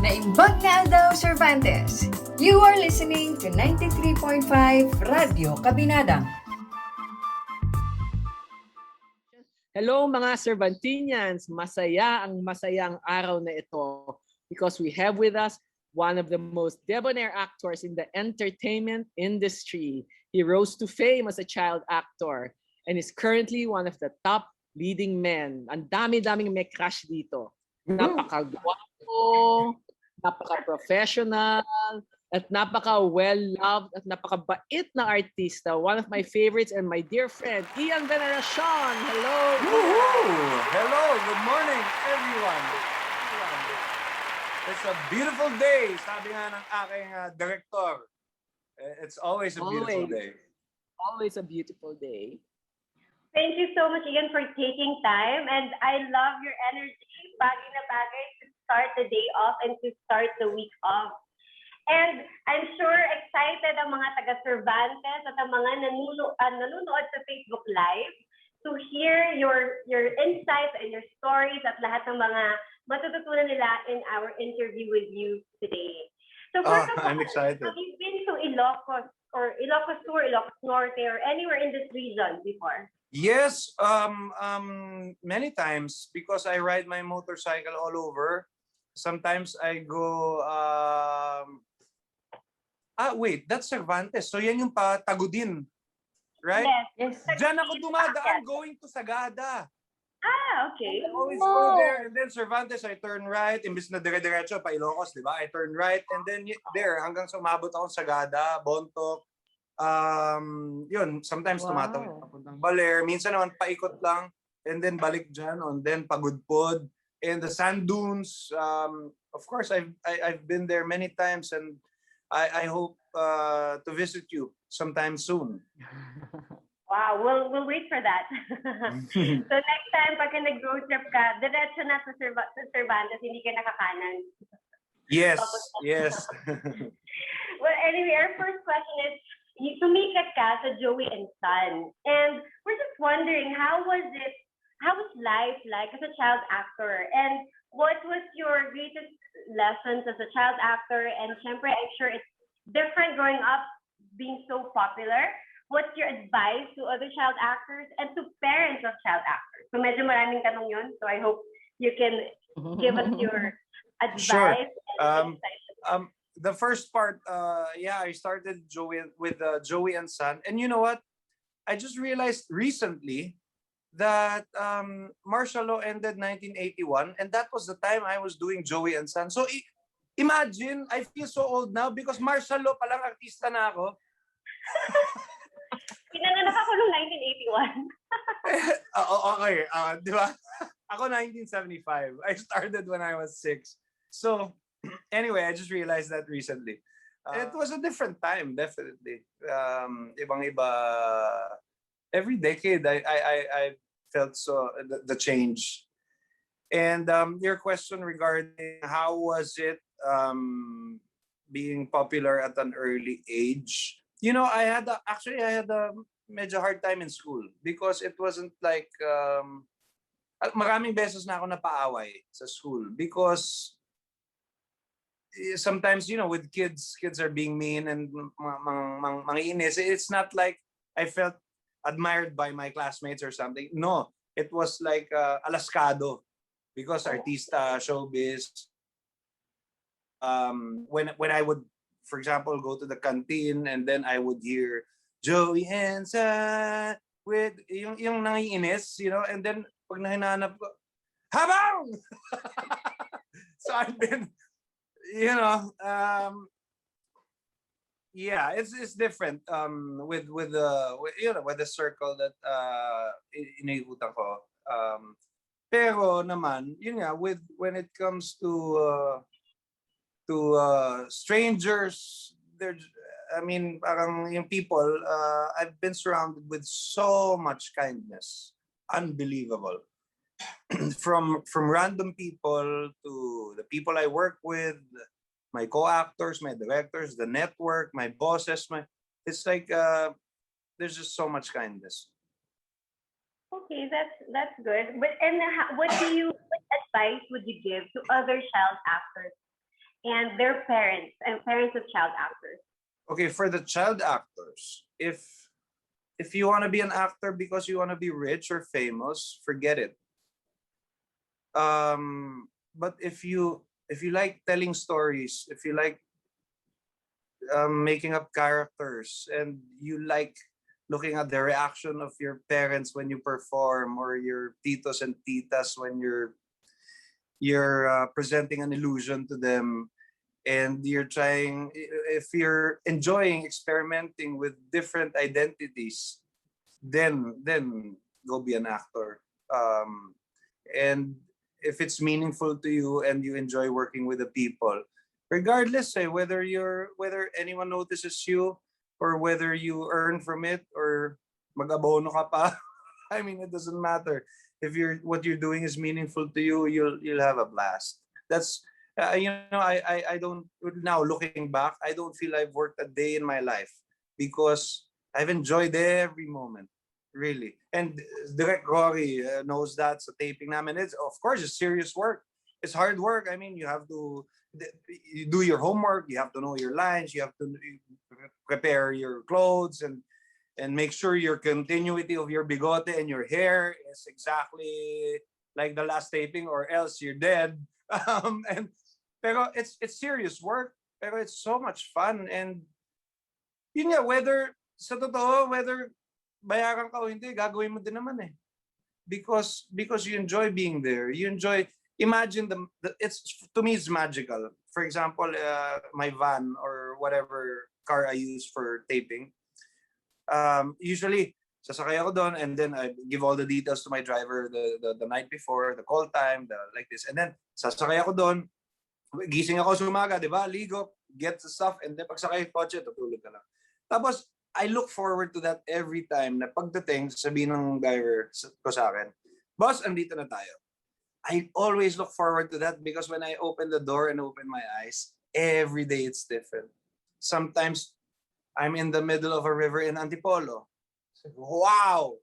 Naimbag na daw Cervantes. You are listening to 93.5 Radyo Kabinnadang. Hello mga Cervantinians! Masayang araw na ito because we have with us one of the most debonair actors in the entertainment industry. He rose to fame as a child actor and is currently one of the top leading men. Ang dami-daming may crush dito. Napaka-gwapo, napaka-professional, at napaka-well-loved at napaka-bait na artista. One of my favorites and my dear friend, Veneracion. Hello! Woohoo! Hello! Good morning, everyone! It's a beautiful day, sabi nga ng aking director. It's always a beautiful day. Always a beautiful day. Thank you so much, Ian, for taking time. And I love your energy, bagay na bagay, to start the day off and to start the week off. And I'm sure excited ang mga taga-Cervantes at ang mga nanonood sa Facebook Live to hear your insights and your stories at lahat ng mga matututunan nila in our interview with you today. So first of all, I'm excited. have you been to Ilocos Sur, Ilocos Norte, or anywhere in this region before? Yes, many times because I ride my motorcycle all over. Sometimes I go. Wait, that's Cervantes. So yan yung Tagudin, right? Yes. Diyan ako dumadaan going to Sagada. Okay. I always go there, and then Cervantes, I turn right. Imbis na dire-diretso pa Ilocos, di ba? I turn right, and then there, hanggang sa umabot ako sa Sagada, Bontoc. Yun, sometimes tumatawid papuntang Baler. Minsan naman paikot lang, and then balik dyan, and then Pagudpod. And the sand dunes, of course, I've been there many times, and I hope to visit you sometime soon. Wow, we'll wait for that. So next time, pag nag-road trip ka, diretso na sa Cervantes, hindi ka nakakanan. Yes. Well, anyway, our first question is, sumikat ka sa Joey and Son. And we're just wondering, how was life like as a child actor? And what was your greatest lessons as a child actor? And syempre, I'm sure it's different growing up being so popular. What's your advice to other child actors and to parents of child actors? So medyo maraming tanong yun. So I hope you can give us your advice. Sure. And The first part, I started with Joey and Son. And you know what? I just realized recently that martial law ended 1981, and that was the time I was doing Joey and Son. So imagine, I feel so old now because martial law palang artista na ako. Pinanganak ako noong 1981. Okay, di ba? Ako 1975. I started when I was 6. So anyway, I just realized that recently. It was a different time, definitely. Ibang-iba. Every decade, I felt so the change. And your question regarding how was it being popular at an early age? You know, I had a major hard time in school because it wasn't like maraming beses na ako napaaway sa school because sometimes, you know, with kids are being mean and mangiinis. It's not like I felt admired by my classmates or something. No, it was like alaskado because artista, showbiz. When I would, for example, go to the canteen and then I would hear Joey and Son with yung nangiinis, you know, and then pag nahinanap ko, habang! So I've been, you know, it's different with the circle that iniikutan ko. Pero naman, yun nga, when it comes to strangers, parang yung people, I've been surrounded with so much kindness, unbelievable. From random people to the people I work with, my co-actors, my directors, the network, my bosses, it's like there's just so much kindness. Okay, that's good. But what advice would you give to other child actors and their parents and parents of child actors? Okay, for the child actors, if you want to be an actor because you want to be rich or famous, forget it. But if you like telling stories, if you like making up characters, and you like looking at the reaction of your parents when you perform, or your titos and titas when you're presenting an illusion to them, and you're trying, if you're enjoying experimenting with different identities, then go be an actor. And if it's meaningful to you and you enjoy working with the people, regardless, whether anyone notices you, or whether you earn from it, or mag-abono ka pa, I mean, it doesn't matter. If what you're doing is meaningful to you, you'll have a blast. That's I don't, now looking back, I don't feel I've worked a day in my life, because I've enjoyed every moment, really. And Direct Rory knows that sa taping namin. It's, of course, it's serious work. It's hard work. I mean, you have to you do your homework. You have to know your lines. You have to prepare your clothes, and make sure your continuity of your bigote and your hair is exactly like the last taping, or else you're dead. And pero it's serious work, pero it's so much fun. And yun nga, whether sa totoo, whether bayaran ka o hindi, gagawin mo din naman eh. Because you enjoy being there. You enjoy, imagine it's, to me, it's magical. For example, my van or whatever car I use for taping, usually sasakay ako doon, and then I give all the details to my driver the night before, the call time, like this, and then sasakay ako doon, gising ako sa umaga, di ba? Ligo, get the stuff, and then pagsakay kotse, tutulog ka lang. Tapos I look forward to that every time na pagdating, sabihin ng driver ko sa akin, "Boss, andito na tayo." I always look forward to that, because when I open the door and open my eyes, every day it's different. Sometimes I'm in the middle of a river in Antipolo. Wow!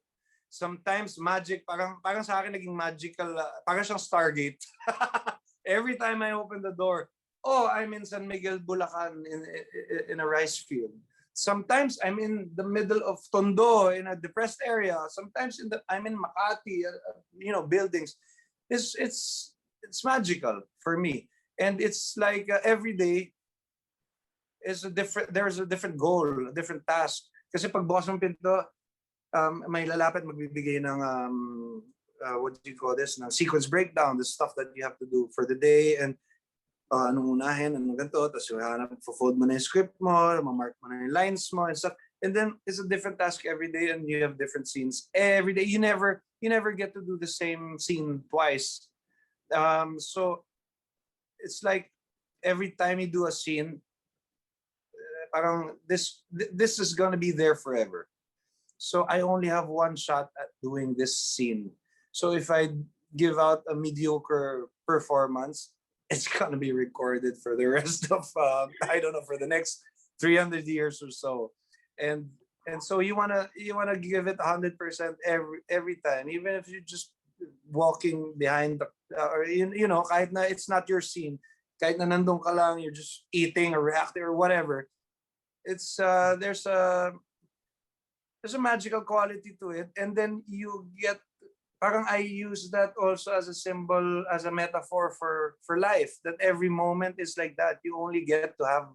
Sometimes magic, parang sa akin naging magical, parang siyang Stargate. Every time I open the door, oh, I'm in San Miguel, Bulacan, in a rice field. Sometimes I'm in the middle of Tondo, in a depressed area. Sometimes I'm in Makati, buildings. It's magical for me, and it's like every day is there's a different goal, a different task. Kasi pag bukas ng pinto, may lalapit magbibigay ng what do you call this? Ng sequence breakdown, the stuff that you have to do for the day, and anong unahin, anong ganito, tapos fold mo na yung script mo, mamark mo na yung lines mo and stuff. And then it's a different task every day, and you have different scenes every day. You never get to do the same scene twice. So it's like every time you do a scene, parang this is gonna be there forever. So I only have one shot at doing this scene. So if I give out a mediocre performance, it's gonna be recorded for the rest of I don't know, for the next 300 years or so. And so you wanna give it 100% every time, even if you're just walking behind the or kahit na it's not your scene, kahit na nandun ka lang, you're just eating or reacting or whatever. It's there's a magical quality to it, and then you get, parang I use that also as a symbol, as a metaphor for life, that every moment is like that. You only get to have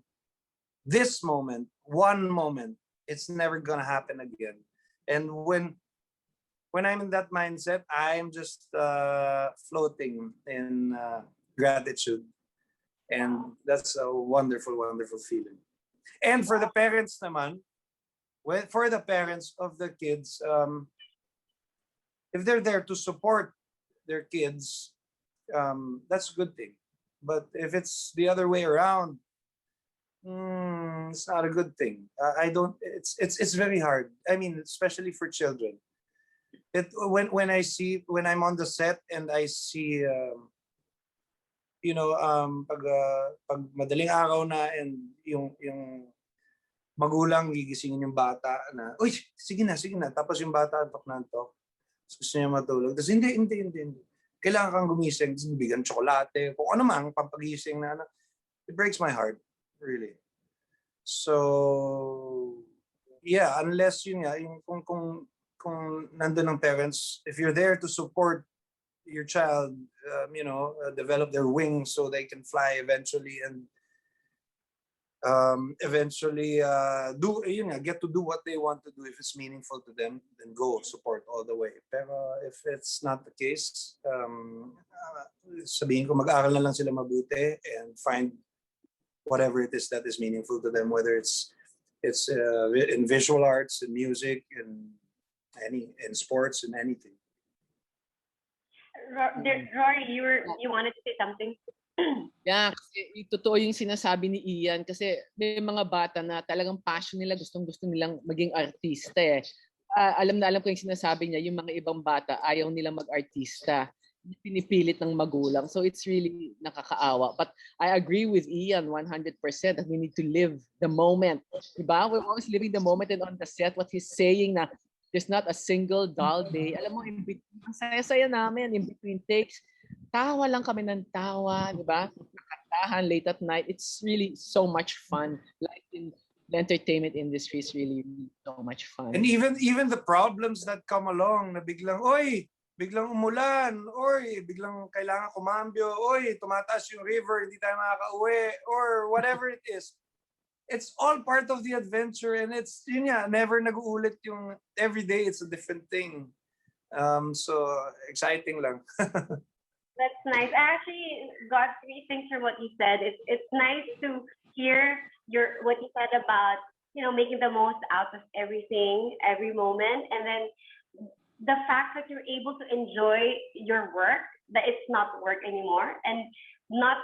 this moment, one moment. It's never gonna happen again. And when I'm in that mindset, I'm just floating in gratitude, and that's a wonderful, wonderful feeling. And for the parents naman, for the parents of the kids, if they're there to support their kids, that's a good thing. But if it's the other way around, it's not a good thing. I don't. It's very hard. I mean, especially for children. When I'm on the set and I see, pag madaling araw na, and yung magulang gigisingin yung bata na, uy, sige na. Tapos yung bata antok na antok. Gusto niya matulog. Tapos hindi. Kailangan kang gumising, bigyan tsokolate, kung ano man, pampagising na. it breaks my heart, really. So yeah, unless yun nga, yung kung nandun ng parents, if you're there to support your child, develop their wings so they can fly eventually, and get to do what they want to do. If it's meaningful to them, then go support all the way. Pero if it's not the case, sabihin ko mag-aral na lang sila mabuti and find whatever it is that is meaningful to them, whether it's in visual arts, in music, in sports, in anything. Rory, you wanted to say something? Yeah, kasi totoo yung sinasabi ni Ian, kasi may mga bata na talagang passion nila, gustong-gusto nilang maging artista eh. Alam na alam ko yung sinasabi niya, yung mga ibang bata ayaw nilang mag-artista. Pinipilit ng magulang. So it's really nakakaawa. But I agree with Ian 100% that we need to live the moment. Diba? We're always living the moment, and on the set, what he's saying na there's not a single dull day. Alam mo, ang saya-saya namin, in between takes, tawa lang kami ng tawa, di ba? Nakantahan late at night. It's really so much fun. Like in the entertainment industry is really so much fun. And even the problems that come along, na biglang umulan, biglang kailangan kumambyo, tumataas yung river, hindi tayo makakauwi, or whatever it is. It's all part of the adventure, and it's never nag-uulit yung every day. It's a different thing. So exciting lang. That's nice. I actually got 3 things from what you said. It's nice to hear what you said about making the most out of everything, every moment, and then the fact that you're able to enjoy your work, that it's not work anymore, and not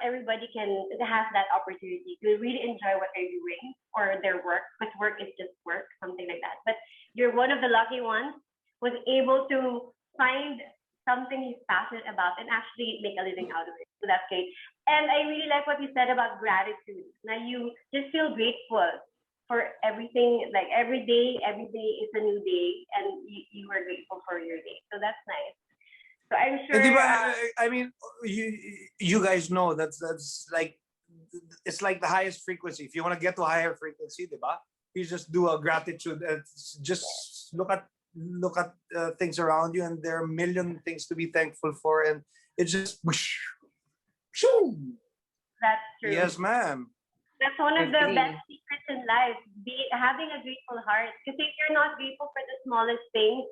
everybody can have that opportunity to really enjoy what they're doing or their work, because work is just work, something like that. But you're one of the lucky ones was able to find something he's passionate about and actually make a living out of it. So that's great. And I really like what you said about gratitude. Now you just feel grateful for everything, like every day is a new day, and you are grateful for your day. So that's nice. So I'm sure. I mean, you guys know that's like, it's like the highest frequency. If you want to get to a higher frequency, diba? You just do a gratitude and just look at things around you, and there are a million things to be thankful for, and it's just whoosh, shoo. That's true. Yes, ma'am. That's one of the best secrets in life, having a grateful heart. Because if you're not grateful for the smallest things,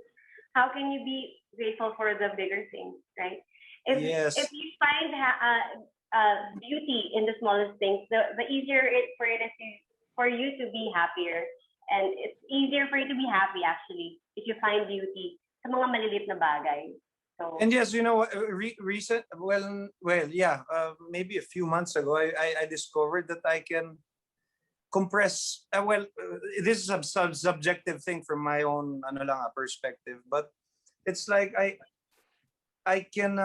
how can you be grateful for the bigger things, right? If you find beauty in the smallest things, the easier for you to be happier. And it's easier for you to be happy, actually, if you find beauty sa mga maliliit na bagay. So, and yes, maybe a few months ago, I discovered that I can compress. This is a subjective thing from my own perspective, but it's like I can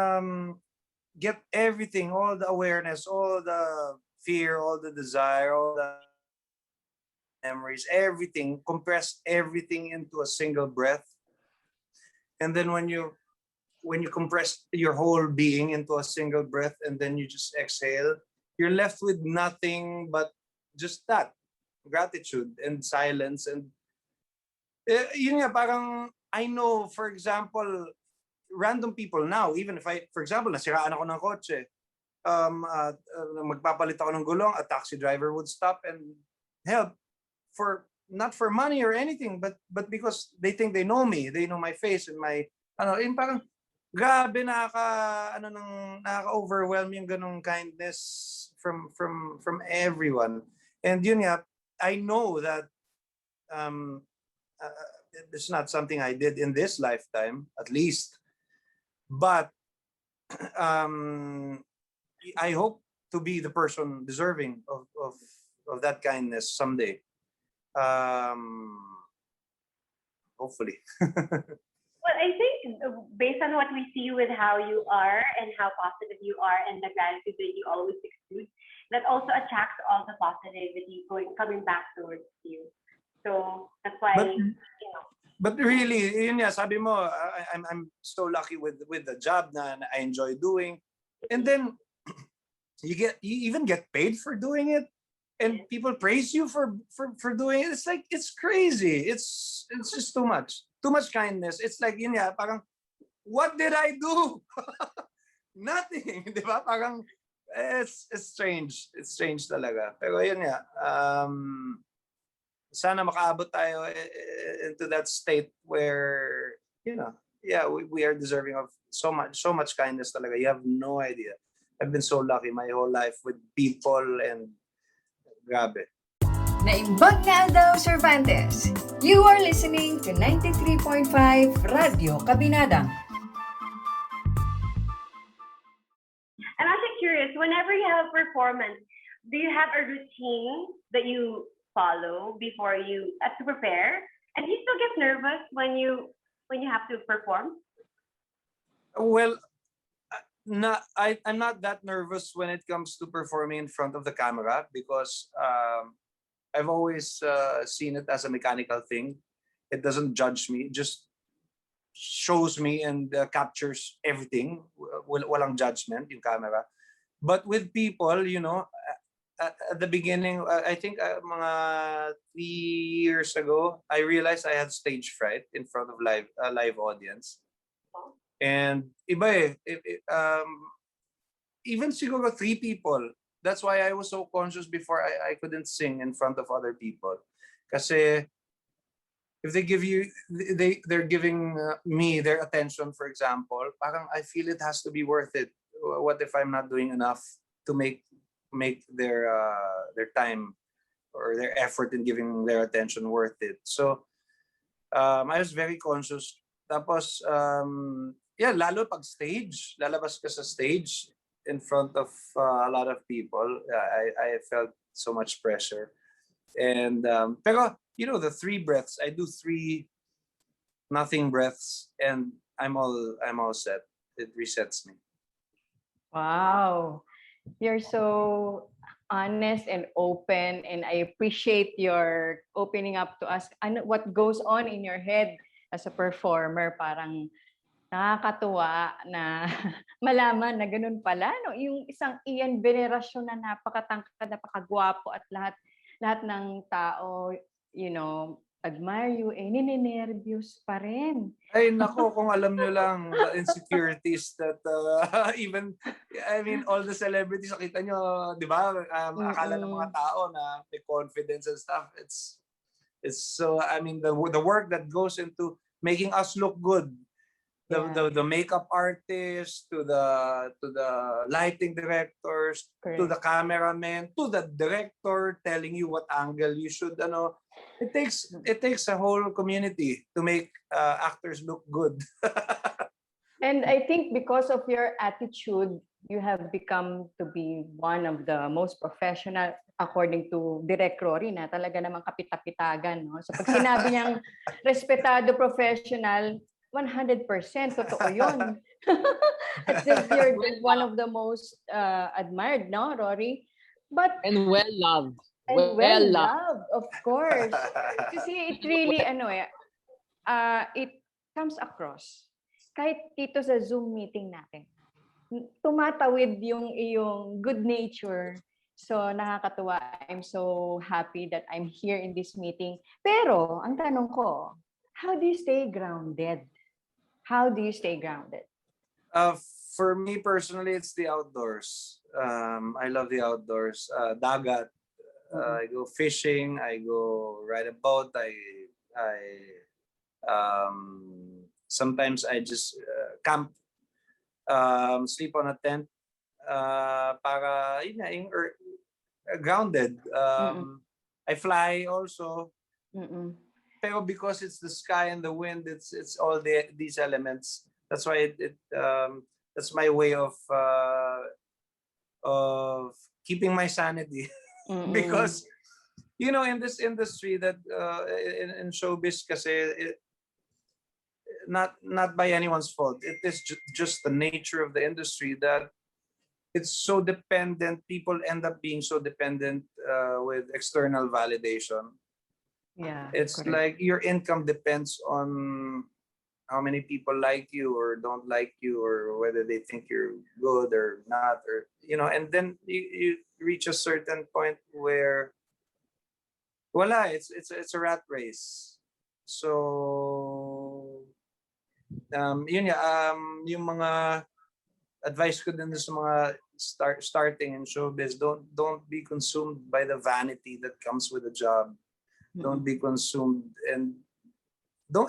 get everything, all the awareness, all the fear, all the desire, all the memories, everything, compress everything into a single breath. And then when you compress your whole being into a single breath, and then you just exhale, you're left with nothing but just that gratitude and silence. And parang I know, for example, random people now, even if for example, nasiraan ako ng kotse, magpapalit ako ng gulong, a taxi driver would stop and help, not for money or anything, but because they think they know me, they know my face and my parang grabe, nakaka-overwhelm yung ganong kindness from everyone. And I know that it's not something I did in this lifetime, at least, but I hope to be the person deserving of that kindness someday. Hopefully. Well, I think based on what we see with how you are and how positive you are and the gratitude that you always exude, that also attracts all the positivity coming back towards you. So that's why, But really, sabi mo, I'm so lucky with the job na I enjoy doing. And then you even get paid for doing it, and people praise you for doing it. It's like, it's crazy. It's just too much kindness. It's like, yun nga, parang, what did I do? Nothing, di ba? Parang it's strange. It's strange talaga. Pero yun nga, sana makaabot tayo into that state where, yeah, we are deserving of so much kindness talaga. You have no idea. I've been so lucky my whole life with people, and grabe. Naimbag na daw, Cervantes. You are listening to 93.5 Radyo Kabinnadang. I'm actually curious, whenever you have a performance, do you have a routine that you follow before you to prepare? And do you still get nervous when you have to perform? Well, I'm not that nervous when it comes to performing in front of the camera, because I've always seen it as a mechanical thing. It doesn't judge me. It just shows me and captures everything. Walang judgment yung camera. But with people, at the beginning, I think mga 3 years ago, I realized I had stage fright in front of live audience. And iba even siguro 3 people. That's why I was so conscious before I couldn't sing in front of other people. Kasi if they give you, they're giving me their attention, for example, parang I feel it has to be worth it. What if I'm not doing enough to make their time or their effort in giving their attention worth it? So I was very conscious. Tapos lalo pag stage, lalabas ka sa stage in front of a lot of people, I felt so much pressure. And pero the 3 breaths, I do 3 nothing breaths, and I'm all set. It resets me. Wow. You're so honest and open, and I appreciate your opening up to us. What goes on in your head as a performer, parang nakakatuwa na malaman na ganun pala, no? Yung isang Ian Veneracion na napakatangkad, napakagwapo, at lahat ng tao, admire you, ninenervyos pa rin. Ay, nako, kung alam nyo lang, the insecurities that all the celebrities, nakita nyo, di ba? Akala ng mga tao na may confidence and stuff. It's so, the work that goes into making us look good. The makeup artist, to the lighting directors, Correct. to the cameraman, to the director telling you what angle you should. It takes a whole community to make actors look good. And I think because of your attitude, you have become to be one of the most professional, according to Direk Rory, na talaga namang kapitapitagan. No? So pag sinabi niyang respetado professional, 100% totoo yun. You're one of the most admired, no, Rory? And well loved. And well loved, of course. Kasi it really, it comes across. Kahit dito sa Zoom meeting natin, tumatawid yung iyong good nature. So nakakatuwa. I'm so happy that I'm here in this meeting. Pero, ang tanong ko, how do you stay grounded? How do you stay grounded? For me personally, it's the outdoors. I love the outdoors. Dagat. I go fishing. I go ride a boat. Sometimes I just camp. Sleep on a tent. Para grounded. I fly also. Pero because it's the sky and the wind, it's all these elements. That's why that's my way of keeping my sanity. Because in this industry that in showbiz, kasi not by anyone's fault. It is just the nature of the industry that it's so dependent. People end up being so dependent with external validation. Yeah, It's correct. like your income depends on how many people like you or don't like you, or whether they think you're good or not, or and then you reach a certain point where wala, it's a rat race. So yun nga, yung mga advice ko din sa mga starting in showbiz, don't be consumed by the vanity that comes with a job. Don't be consumed, and don't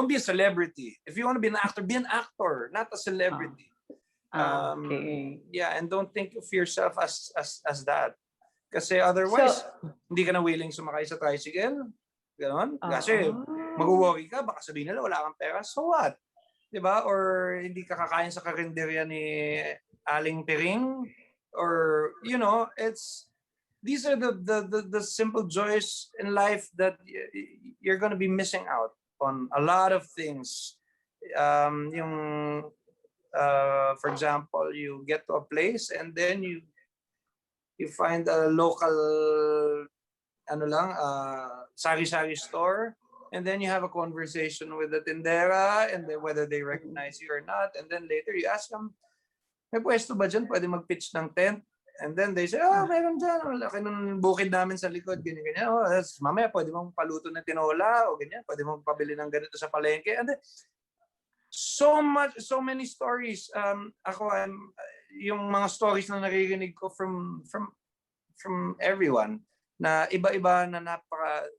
be a celebrity. If you want to be an actor, not a celebrity. Okay. Yeah, and don't think of yourself as that. Kasi otherwise, hindi ka na willing sumakay sa tricycle. Ganon. Kasi mag-worry ka, baka sabihin nila wala kang pera. So what? Diba? Or hindi ka kakain sa karinderya ni Aling Piring. Or, these are the simple joys in life that you're going to be missing out on a lot of things. For example, you get to a place and then you find a local sari-sari store, and then you have a conversation with the tindera, and then whether they recognize you or not, and then later you ask them, may pwesto ba dyan? Pwede mag-pitch ng tent? And then they say, meron dyan. Ang laki ng bukid namin sa likod. Ganyan. Mamaya pwede mong paluto ng tinola o ganyan. Pwede mong pabili ng ganito sa palengke. And then, so many stories. Yung mga stories na naririnig ko from everyone na iba-iba na napaka,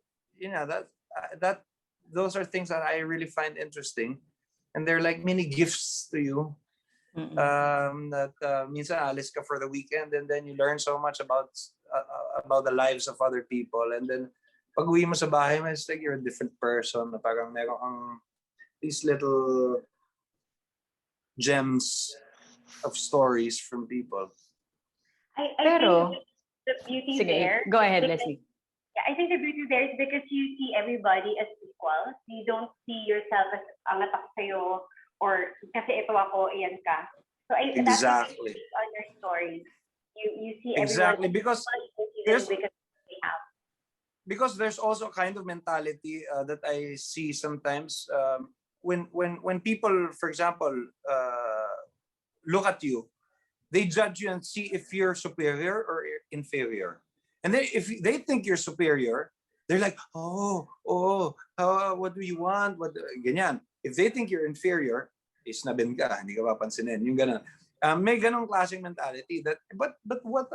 those are things that I really find interesting. And they're like mini gifts to you. That minsan alis ka for the weekend, and then you learn so much about the lives of other people, and then pag uwi mo sa bahay mo, it's like you're a different person, na parang meron kang these little gems of stories from people. I Pero, think the beauty sige, there. go ahead, because- Leslie. Yeah, I think the beauty there is because you see everybody as equal. You don't see yourself as angat ako sa'yo, or kasi ito ako, iyan ka. So Exactly. that's on your stories. You see Exactly, everyone because because they have. because there's also a kind of mentality that I see sometimes when people, for example, look at you, they judge you and see if you're superior or inferior. And then if they think you're superior, they're like, what do you want? What ganyan. If they think you're inferior, isnabin ka, hindi ka papansinin. Yung ganun. May ganong klaseng mentality that but what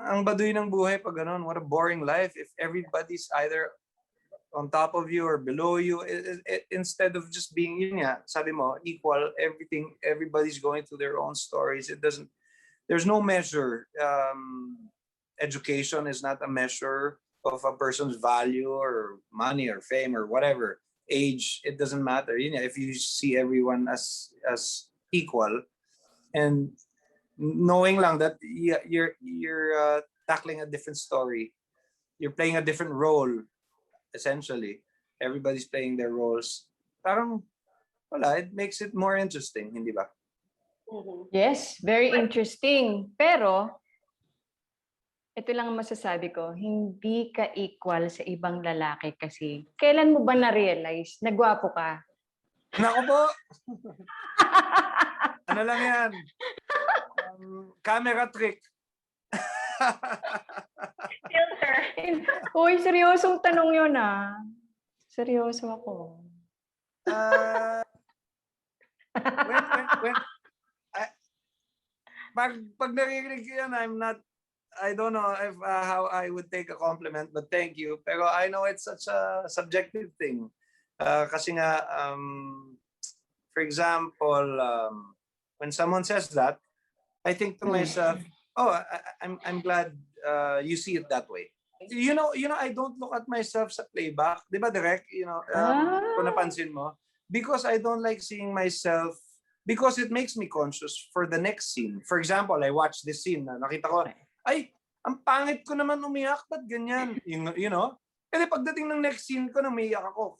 ang baduy ng buhay pag ganon. What a boring life if everybody's either on top of you or below you. Instead of just being, yun nga, sabi mo, equal, everybody's going through their own stories. There's no measure. Education is not a measure of a person's value or money or fame or whatever. Age, it doesn't matter. If you see everyone as equal, and knowing lang that you're tackling a different story, you're playing a different role. Essentially, everybody's playing their roles. Parang wala, it makes it more interesting, hindi ba? Yes, very interesting. Pero, ito lang ang masasabi ko, hindi ka equal sa ibang lalaki kasi kailan mo ba na-realize na gwapo ka? Naku po! Ano lang yan? Camera trick. Filter. Uy, seryosong tanong yun ah. Seryoso ako. Pag naririnig ko yan, I don't know if how I would take a compliment, but thank you. Pero I know it's such a subjective thing. Kasi nga, for example, when someone says that, I think to myself, I'm glad you see it that way. You know, I don't look at myself sa playback. Di ba, Direk? Kung napansin mo. Because I don't like seeing myself, because it makes me conscious for the next scene. For example, I watch this scene na nakita ko, ay, ang pangit ko naman umiyak, ba't ganyan? You know? Kasi pagdating ng next scene ko, umiyak ako.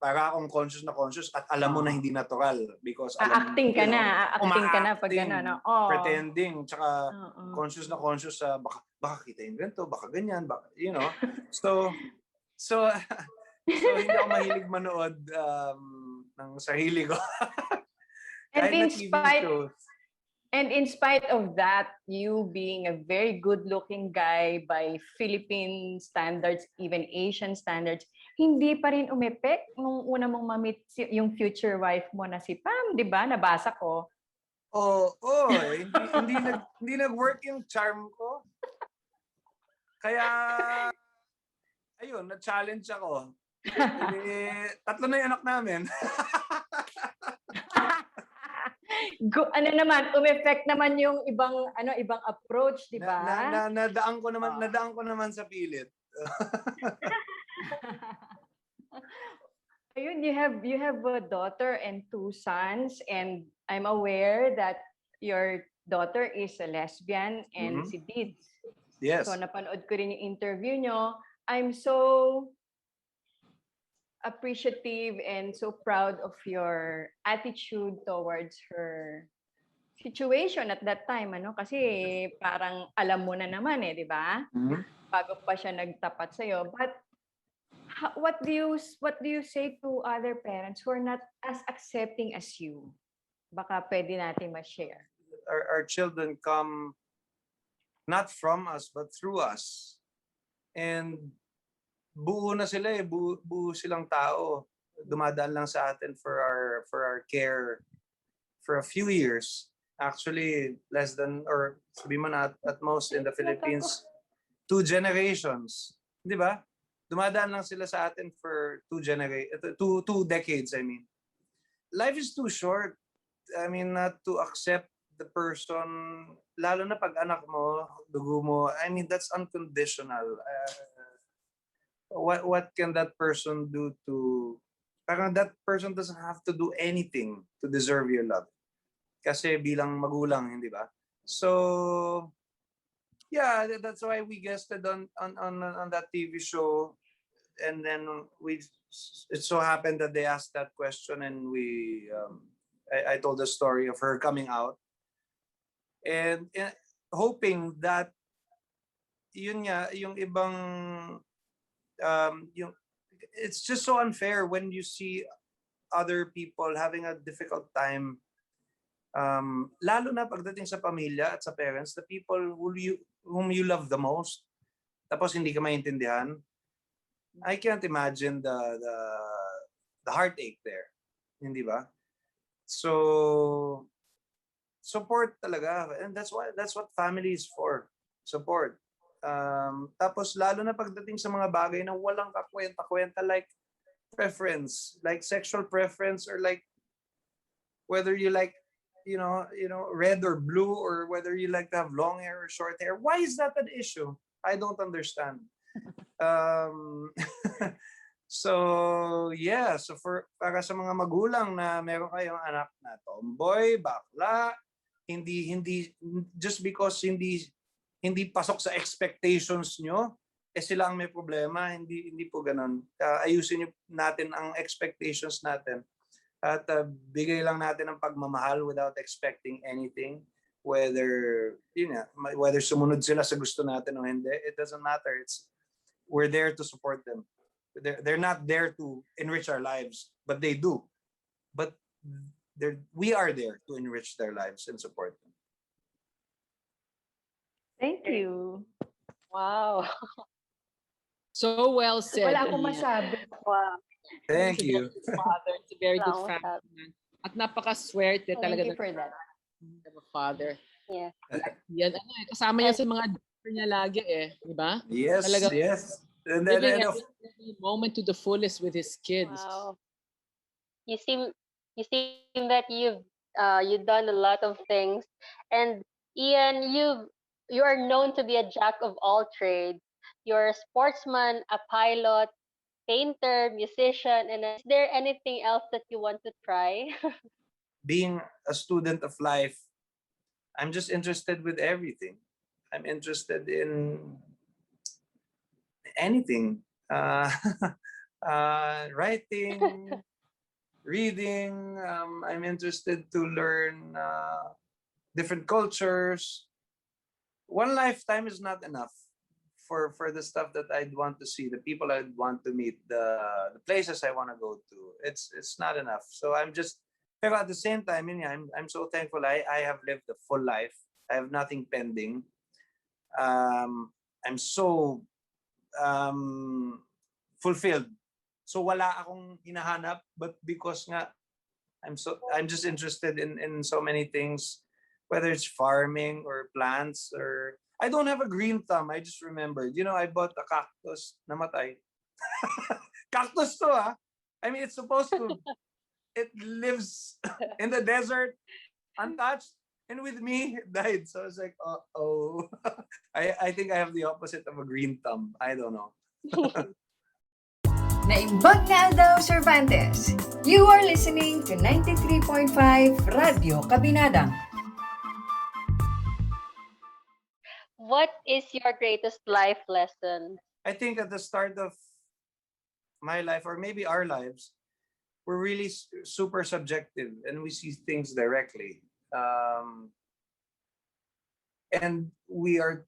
Para akong conscious at alam mo na hindi natural. Because Acting ka na pag gano'n. Pretending, tsaka conscious baka kita yung ganito, baka ganyan, baka, you know. So So hindi ako mahilig manood ng sarili ko. And Kahit na TV shows. in spite of that, you being a very good-looking guy by Philippine standards, even Asian standards, hindi pa rin umepek nung una mong mamit yung future wife mo na si Pam, di ba? Nabasa ko. Hindi nag-work yung charm ko. Kaya ayun, na-challenge ako. Tatlo na yung anak namin. Ano naman, umeffect naman yung ibang approach, di ba? Nadaan ko naman sa pilit. Ayun, you have a daughter and 2 sons, and I'm aware that your daughter is a lesbian and si Dids. Yes. So napanood ko rin yung interview nyo. I'm so appreciative and so proud of your attitude towards her situation at that time, kasi parang alam mo na naman di ba? Bago pa siya nagtapat sa iyo. But what do you say to other parents who are not as accepting as you? Baka pwede natin ma-share. Our children come not from us but through us. And buo na sila buo silang tao. Dumadaan lang sa atin for our care for a few years. Actually, less than, or sabihin mo na at most in the Philippines, 2 generations. Di ba? Dumadaan lang sila sa atin for 2 decades, I mean. Life is too short. I mean, not to accept the person, lalo na pag anak mo, dugo mo, I mean, that's unconditional. What can that person do to, parang that person doesn't have to do anything to deserve your love. Kasi bilang magulang, hindi ba? So, yeah, that's why we guested on that TV show. And then it so happened that they asked that question, and I told the story of her coming out. And hoping that yun nga, yung ibang it's just so unfair when you see other people having a difficult time, lalo na pagdating sa pamilya at sa parents, the people whom you love the most, tapos hindi ka maintindihan. I can't imagine the heartache there, hindi ba? So support talaga, and that's what family is for, support. Tapos lalo na pagdating sa mga bagay na walang kakwenta-kwenta, like preference, like sexual preference, or like whether you like red or blue, or whether you like to have long hair or short hair. Why is that an issue? I don't understand. So yeah, so para sa mga magulang na meron kayong anak na tomboy, bakla, hindi just because hindi pasok sa expectations nyo, sila ang may problema. Hindi po ganun. Ayusin natin ang expectations natin. At bigay lang natin ang pagmamahal without expecting anything. Whether sumunod sila sa gusto natin o hindi, it doesn't matter. We're there to support them. They're not there to enrich our lives, but they do. But we are there to enrich their lives and support them. Thank you. Wow. So well said. Wala akong Ian. masabi. Wow. Thank It's a you. very good father. It's a very good Wow, family man. At napakaswerte Thank talaga you for that. of a father. Yeah. Yan, kasama niya sa mga dinner niya lagi di ba? Yes, Talaga. yes. And then, Living every moment to the fullest with his kids. Wow. You seem that you've done a lot of things, and Ian, you are known to be a jack of all trades. You're a sportsman, a pilot, painter, musician, and is there anything else that you want to try? being a student of life, I'm just interested with everything. I'm interested in anything. Writing, reading. I'm interested to learn different cultures. One lifetime is not enough for the stuff that I'd want to see, the people I'd want to meet, the places I want to go to. It's not enough. So I'm just, pero at the same time, I'm so thankful. I have lived a full life. I have nothing pending. I'm so fulfilled. So wala akong hinahanap, but because nga I'm just interested in so many things, whether it's farming or plants or I don't have a green thumb. I just remembered. I bought a cactus. Namatay. Cactus to I mean, it's supposed to. It lives in the desert, untouched, and with me, it died. So I was like, oh. I think I have the opposite of a green thumb. I don't know. Naimbag na daw Cervantes. You are listening to 93.5 Radyo Kabinnadang. What is your greatest life lesson? I think at the start of my life, or maybe our lives, we're really super subjective and we see things directly. And we are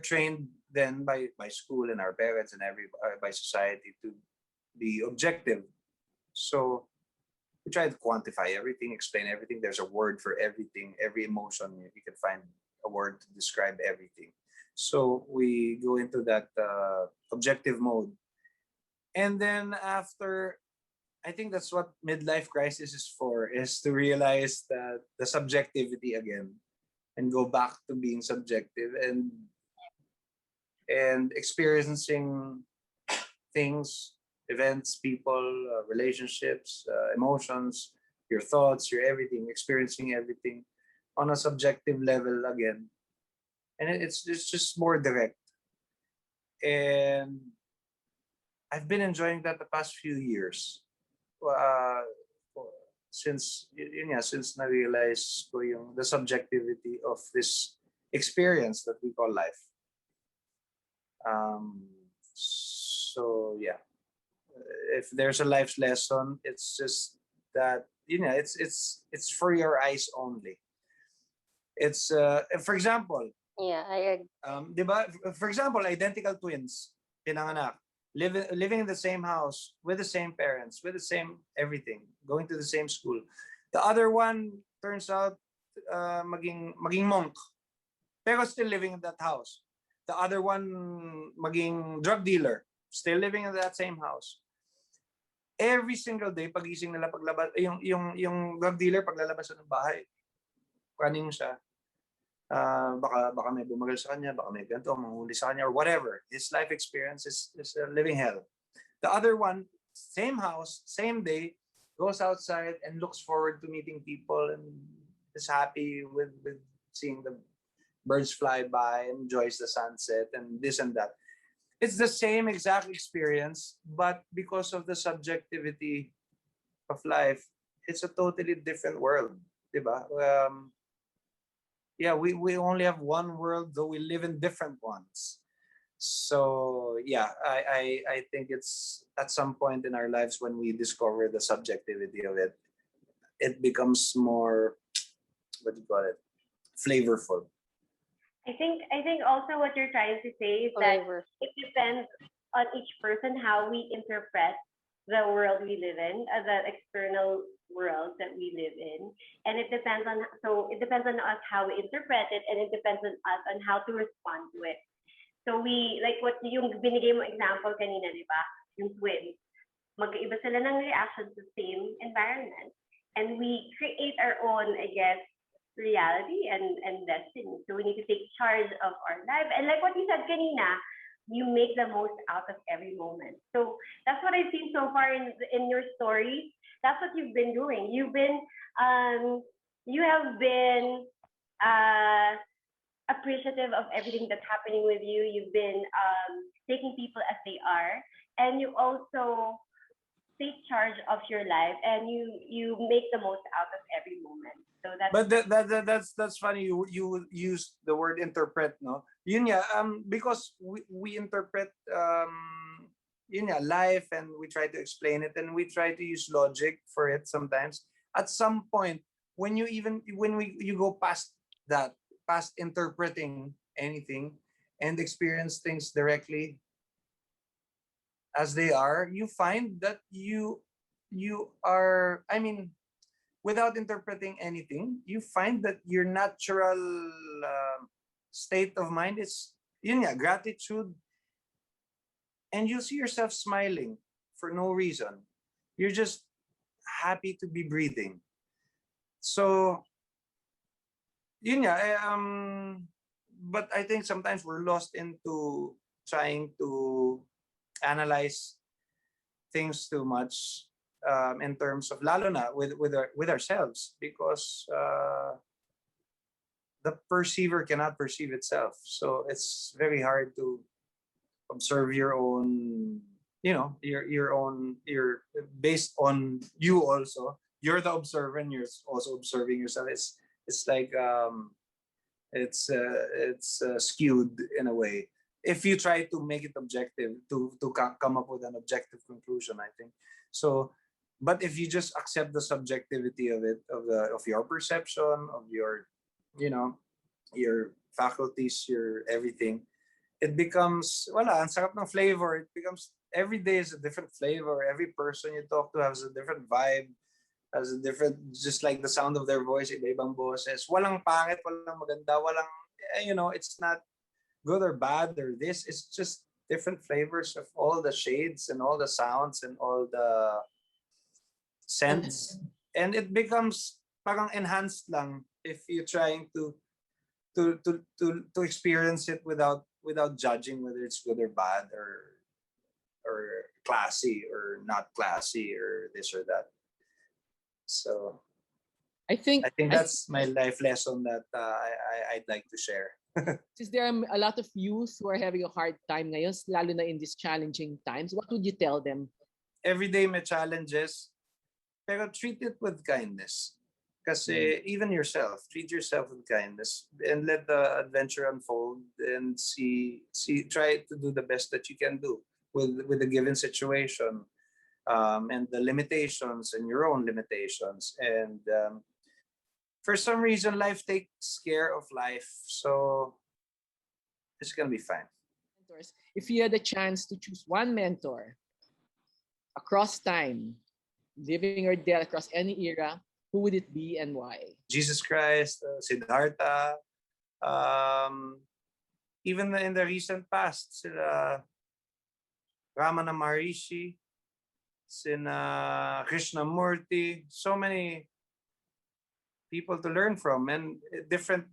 trained then by school and our parents and by society to be objective. So we try to quantify everything, explain everything. There's a word for everything, every emotion. You can find a word to describe everything. So we go into that objective mode. And then after, I think that's what midlife crisis is for, is to realize that the subjectivity again and go back to being subjective and experiencing things, events, people, relationships, emotions, your thoughts, your everything, experiencing everything on a subjective level again. And it's just more direct. And I've been enjoying that the past few years. Since na-realize ko the subjectivity of this experience that we call life. So yeah, if there's a life lesson, it's just that it's for your eyes only. It's for example, Yeah, I agree. diba? For example, identical twins, pinanganak, living in the same house with the same parents, with the same everything, going to the same school. The other one turns out maging monk, pero still living in that house. The other one maging drug dealer, still living in that same house. Every single day, pagising nila paglabas, yung drug dealer paglalabas ng bahay, running siya. Baka may bumagal sa kanya, baka may ganito, manghuli sa kanya, or whatever. His life experience is a living hell. The other one, same house, same day, goes outside and looks forward to meeting people and is happy with seeing the birds fly by, enjoys the sunset and this and that. It's the same exact experience, but because of the subjectivity of life, it's a totally different world, diba? Yeah, we only have one world, though we live in different ones. So yeah, I think it's at some point in our lives when we discover the subjectivity of it, it becomes more, what do you call it, flavorful. I think also what you're trying to say is that Flavor. it depends on each person how we interpret the world we live in, the external world that we live in, and it depends on us how we interpret it, and it depends on us on how to respond to it. So we, like what yung binigay mo example kanina, di ba? Yung twins, magkaiba sila ng reaction to same environment, and we create our own, I guess, reality and destiny. So we need to take charge of our life. And like what you said kanina, you make the most out of every moment. So that's what I've seen so far in your story. That's what you've been doing. You have been appreciative of everything that's happening with you. You've been taking people as they are, and you also take charge of your life, and you make the most out of every moment. So that's. But that's funny. You use the word interpret, no? Yun nga, because we interpret life, and we try to explain it, and we try to use logic for it sometimes. At some point, when you go past that, past interpreting anything, and experience things directly as they are, you find that you are, I mean, without interpreting anything, you find that your natural state of mind is yun nga, gratitude, and you see yourself smiling for no reason. You're just happy to be breathing. So yun nga, but I think sometimes we're lost into trying to analyze things too much, in terms of lalo na with ourselves, because the perceiver cannot perceive itself, so it's very hard to observe your own, your based on you. Also, you're the observer and you're also observing yourself. It's like it's skewed in a way if you try to make it objective, to come up with an objective conclusion, I think. So, but if you just accept the subjectivity of it, of your perception, of your, your faculties, your everything, it becomes, wala, ang sarap ng flavor. It becomes, every day is a different flavor. Every person you talk to has a different vibe, has a different, just like the sound of their voice, iba-ibang boses. Walang pangit, walang maganda, walang, it's not good or bad or this. It's just different flavors of all the shades and all the sounds and all the scents. And it becomes parang enhanced lang if you're trying to experience it without judging whether it's good or bad, or classy or not classy, or this or that. So I think that's my life lesson that I'd like to share. since there are a lot of youth who are having a hard time ngayon, lalo na in these challenging times, what would you tell them? Every day may challenges, pero treat it with kindness. Kasi even yourself, treat yourself with kindness and let the adventure unfold, and try to do the best that you can do with a given situation, and the limitations and your own limitations. And for some reason, life takes care of life. So it's going to be fine. Mentors. If you had a chance to choose one mentor across time, living or dead, across any era, who would it be and why? Jesus Christ, Siddhartha, even in the recent past, sila Ramana Maharishi, sina Krishnamurti, so many people to learn from, and different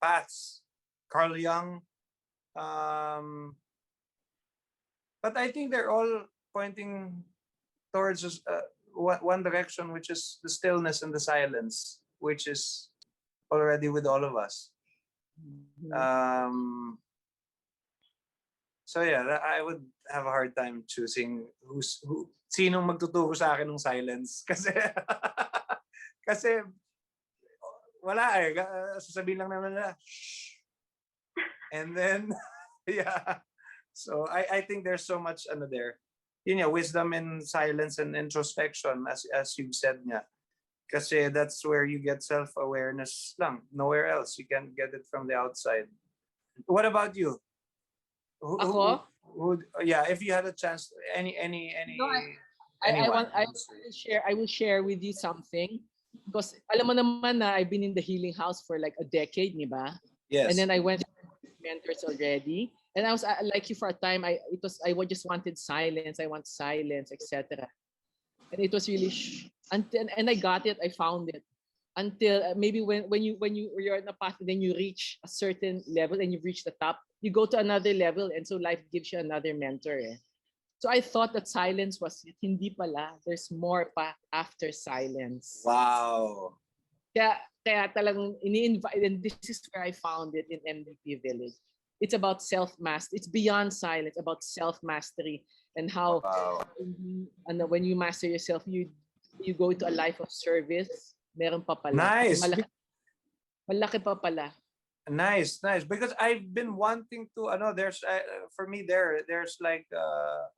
paths. Carl Jung, but I think they're all pointing towards one direction, which is the stillness and the silence, which is already with all of us. So yeah, I would have a hard time choosing sinong magtuturo sa akin ng silence, kasi wala eh, sasabihin lang naman nila shh, and then yeah. So I think there's so much there, wisdom in silence and introspection, as you've said nga, kasi that's where you get self-awareness lang, nowhere else. You can't get it from the outside. What about you? Ako? Yeah, if you had a chance, any No, I will share with you something, because alam mo naman na I've been in the healing house for like a decade, di ba? Yes. And then I went to mentors already, and I was like you for a time. I just wanted silence. I want silence, etc. And it was really and I got it. I found it until maybe when you're in a path, and then you reach a certain level and you reach the top, you go to another level, and so life gives you another mentor. So I thought that silence was it. Hindi pala. There's more pa after silence. Wow. Kaya talagang ini-invite, and this is where I found it in MVP Village. It's about self-mastery. It's beyond silence, about self-mastery, and how when you master yourself, you go into a life of service. Meron pa pala. Nice. Malaki pa pala. Nice. Because I've been wanting to. There's for me there's like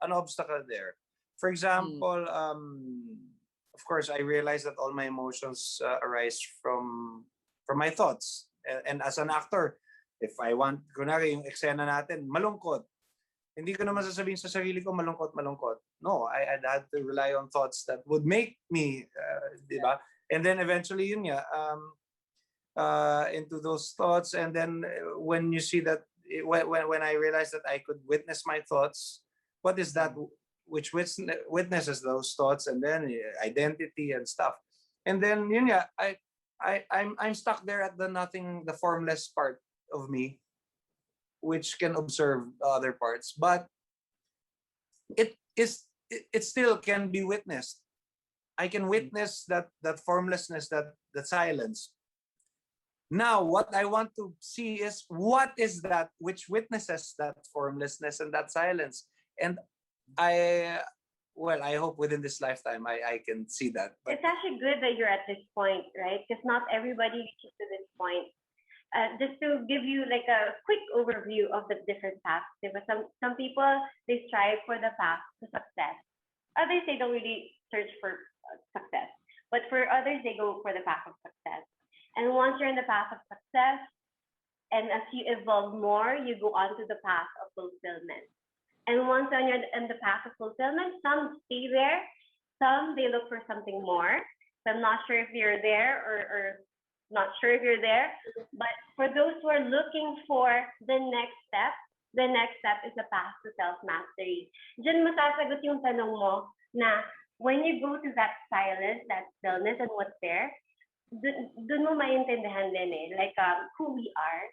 an obstacle there. For example, of course, I realize that all my emotions arise from my thoughts, and as an actor, If I want, kunwari yung eksena natin, malungkot. Hindi ko naman sasabihin sa sarili ko, malungkot. No, I'd had to rely on thoughts that would make me, di ba? And then eventually, yun nga, into those thoughts. And then when you see that, when I realized that I could witness my thoughts, what is that which witnesses those thoughts, and then identity and stuff. And then yun nga, I'm stuck there at the nothing, the formless part of me, which can observe the other parts, but it still can be witnessed. I can witness that formlessness, that silence. Now, what I want to see is what is that which witnesses that formlessness and that silence. And I hope within this lifetime I can see that. But It's actually good that you're at this point, right? Because not everybody reaches to this point. Just to give you like a quick overview of the different paths. Some people, they strive for the path to success. Others, they don't really search for success. But for others, they go for the path of success. And once you're in the path of success, and as you evolve more, you go on to the path of fulfillment. And once you're in the path of fulfillment, some stay there, some they look for something more. So I'm not sure if you're there or not sure if you're there, but for those who are looking for the next step is the path to self-mastery. Diyan masasagot yung tanong mo na when you go to that silence, that stillness, and what's there, dun mo maintindihan din like who we are.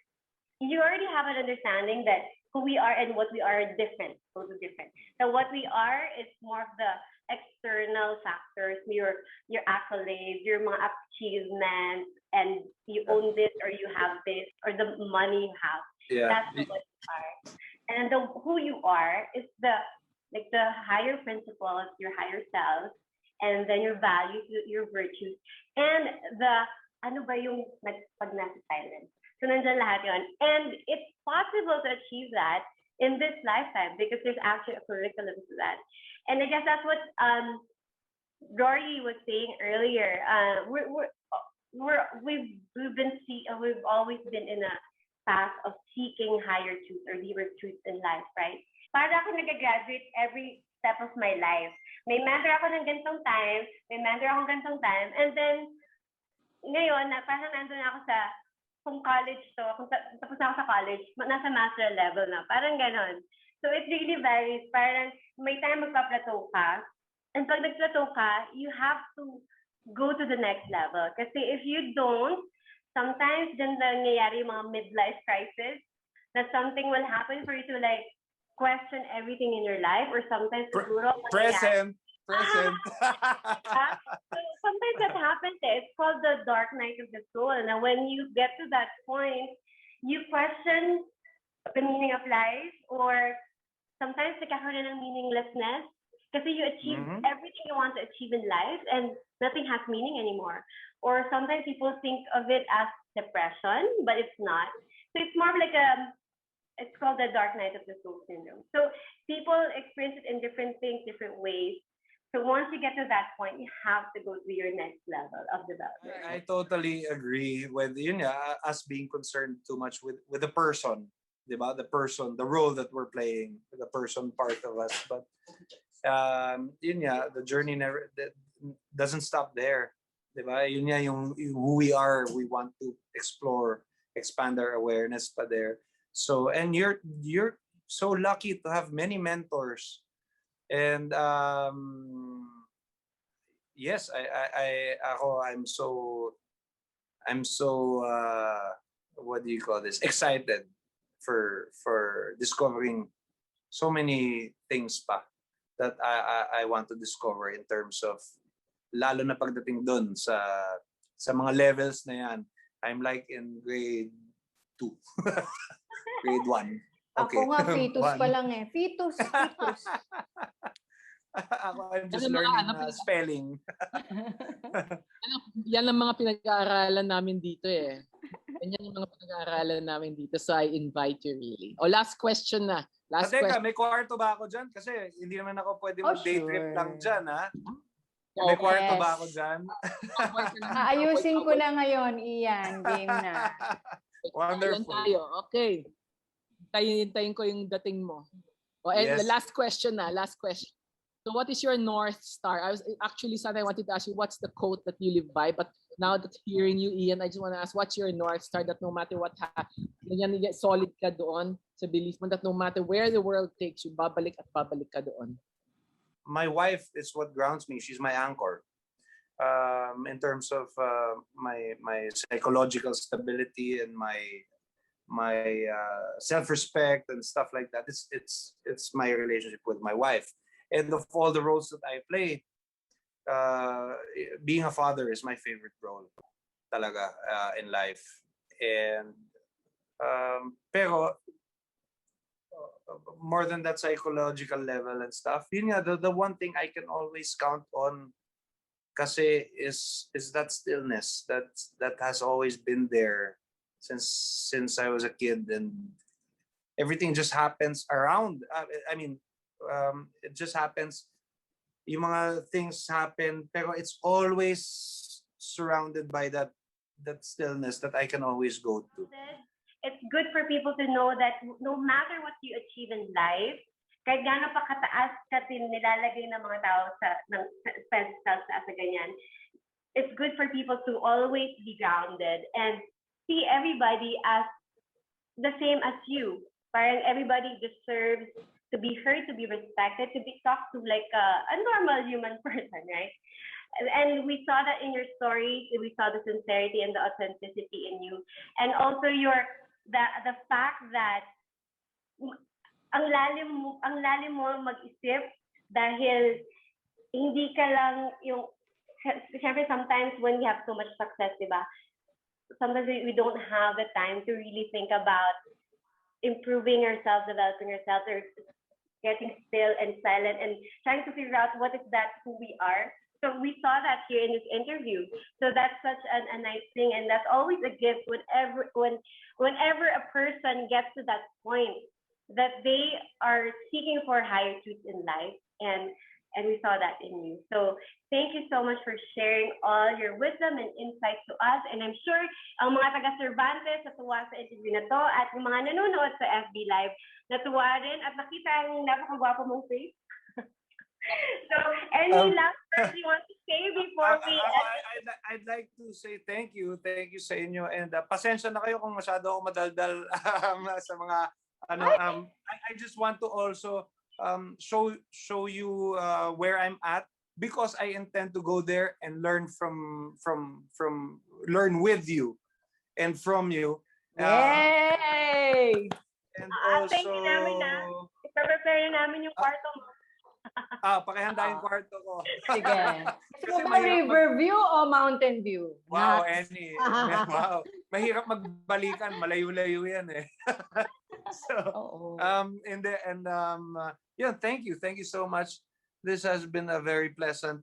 You already have an understanding that who we are and what we are different, totally different. So what we are is more of the external factors, your accolades, your mga achievements, and you own this or you have this or the money you have. yeah, That's what you are. And who you are is the higher principles, your higher self, and then your values, your virtues, and the ano ba yung pag nasa silence. So nandiyan lahat yun. And it's possible to achieve that in this lifetime because there's actually a curriculum to that. And I guess that's what Rory was saying earlier. We've always been in a path of seeking higher truth or deeper truth in life, right? Para ako nag-graduate every step of my life. May mentor ako ng ganitong time, and then ngayon, parang nandun ako sa kung college to, kung tapos ako sa college, nasa master level na. Parang ganon. So it really varies. Parang may time magpa-plateau ka. And pag nag-plateau ka, you have to go to the next level. Kasi if you don't, sometimes dyan nangyayari yung mga midlife crisis that something will happen for you to like question everything in your life or sometimes siguro present. So sometimes that happens. It's called the dark night of the soul. And when you get to that point, you question the meaning of life, or sometimes nagkakaroon ng meaninglessness kasi you achieve everything you want to achieve in life and nothing has meaning anymore. Or sometimes people think of it as depression, but it's not. So it's more of like it's called the dark night of the soul syndrome. So people experience it in different things, different ways. So once you get to that point, you have to go to your next level of development. I totally agree with us being concerned too much with the person, diba? The person, the role that we're playing, the person part of us. But the journey doesn't stop there, diba? Yung who we are, we want to explore, expand our awareness pa there. So, and you're so lucky to have many mentors. And yes, I'm so what do you call this? Excited for discovering so many things pa that I want to discover in terms of lalo na pagdating dun sa mga levels na yan. I'm like in grade 2. Grade 1. Okay. Ako nga, fetus pa lang eh. Fetus. I'm just learning spelling. Yan ang mga pinag-aaralan namin dito eh. Yan yung mga pinag-aaralan namin dito. So I invite you really. Last question na. Teka, may kwarto ba ako dyan? Kasi hindi naman ako pwede mag-day trip lang dyan, ha? May kwarto ba ako dyan? Aayusin ko na ngayon, Ian. Game na. Ayan Wonderful. tayo. Okay. Hintayin ko yung dating mo. And the Yes. last question na, last question. So what is your North Star? I was actually, Sana, I wanted to ask you, what's the quote that you live by? But now that hearing you, Ian, I just want to ask, what's your North Star that no matter what happens, solid ka doon sa belief mo that no matter where the world takes you, babalik at babalik ka doon? My wife is what grounds me. She's my anchor. In terms of my psychological stability and my self-respect and stuff like that. It's my relationship with my wife. And of all the roles that I play, being a father is my favorite role talaga in life. And pero more than that psychological level and stuff, yun nga, the one thing I can always count on kasi is that stillness that has always been there since I was a kid, and everything just happens around. It just happens. Yung mga things happen, pero it's always surrounded by that stillness that I can always go to. It's good for people to know that no matter what you achieve in life, kahit gaano pa kataas ka nilalagay ng mga tao ng pedestals sa ganyan, it's good for people to always be grounded and see everybody as the same as you. Parang everybody deserves to be heard, to be respected, to be talked to like a normal human person, right? And we saw that in your story. We saw the sincerity and the authenticity in you, and also the fact that ang lalim mo mag-isip dahil hindi ka lang yung. Siyempre, sometimes when we have so much success, diba? Sometimes we don't have the time to really think about improving ourselves, developing ourselves, or getting still and silent and trying to figure out what is that who we are. So we saw that here in this interview. So that's such a nice thing, and that's always a gift whenever a person gets to that point that they are seeking for higher truths in life, and we saw that in you. So thank you so much for sharing all your wisdom and insights to us. And I'm sure ang mga taga-Cervantes natuwa sa interview na to, at yung mga nanonood sa FB Live natuwa rin at nakita ang napakagwapo mong face. So any last words you want to say before we end? I'd like to say thank you sa inyo, and pasensya na kayo kung masyado ako madaldal sa mga I just want to also show you where I'm at, because I intend to go there and learn learn with you and from you. Yay! And Thank you namin na. I-prepare namin yung kwarto mo. Pakihanda yung kwarto ko. Sige. Gusto mo ba mahirap Riverview o Mountain View? Wow, any. Wow. Mahirap magbalikan, malayo-layo yan eh. So, thank you so much. This has been a very pleasant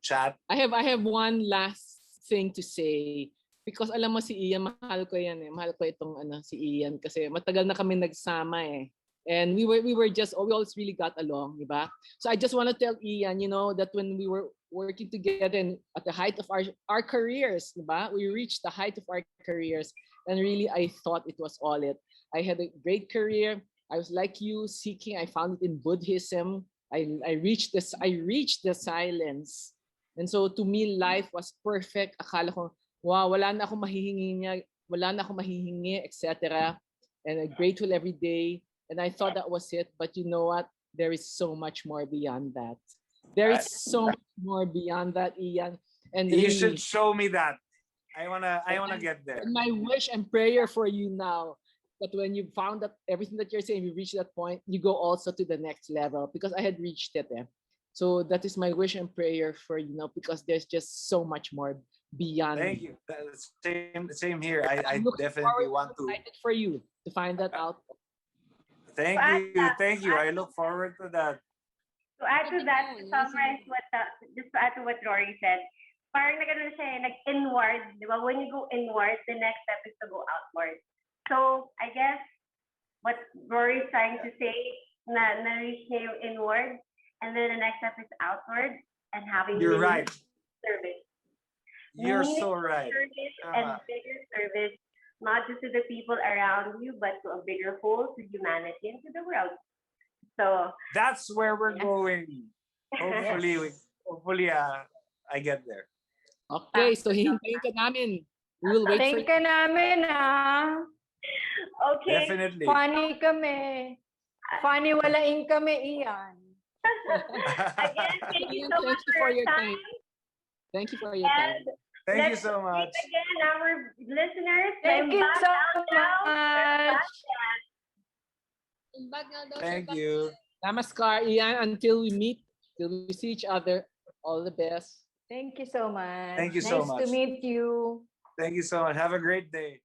chat. I have one last thing to say, because alam mo si Ian, mahal ko yan eh. Mahal ko itong si Ian kasi matagal na kami nagsama eh. And we always really got along, diba? So I just want to tell Ian, that when we were working together and at the height of our careers, diba? We reached the height of our careers, and really I thought it was all it. I had a great career. I was like you, seeking. I found it in Buddhism. I reached the silence, and so to me life was perfect. Akala ko, wow, wala na akong mahihingi, etc. And I'm grateful every day. And I thought that was it, but you know what? There is so much more beyond that. There is so much more beyond that, Ian. And You really, should show me that. I wanna get there. and my wish and prayer for you now, that when you found that everything that you're saying, you reach that point, you go also to the next level, because I had reached it. So that is my wish and prayer for because there's just so much more beyond. Thank you. Same here. I look definitely forward, want to. excited for you to find that out. Thank you. I look forward to that. To add to that, to summarize just to add to what Rory said, parang nag-inward, di ba? When you go inward, the next step is to go outward. So I guess what Rory is trying to say, na-reach niya yung inward, and then the next step is outward, and having You're right. service. You're so right. Service and bigger service, not just to the people around you, but to a bigger whole, to humanity and to the world. So That's where we're Yes. going. Hopefully, I get there. Okay, so hihintayin ka namin. We will wait for Thank ka namin, ah. okay. Definitely. Funny kami. Funny walain kami, Ian. Again, thank you so Thank much you for for your your time. time. Thank you for your time. And Thank you let's so much. meet again, our listeners. Thank you Back so down now. much. Thank you. Namaskar, Ian. Until we meet, till we see each other, all the best. Thank you so much. Thank you so Nice to much. meet you. Thank you so much. Have a great day.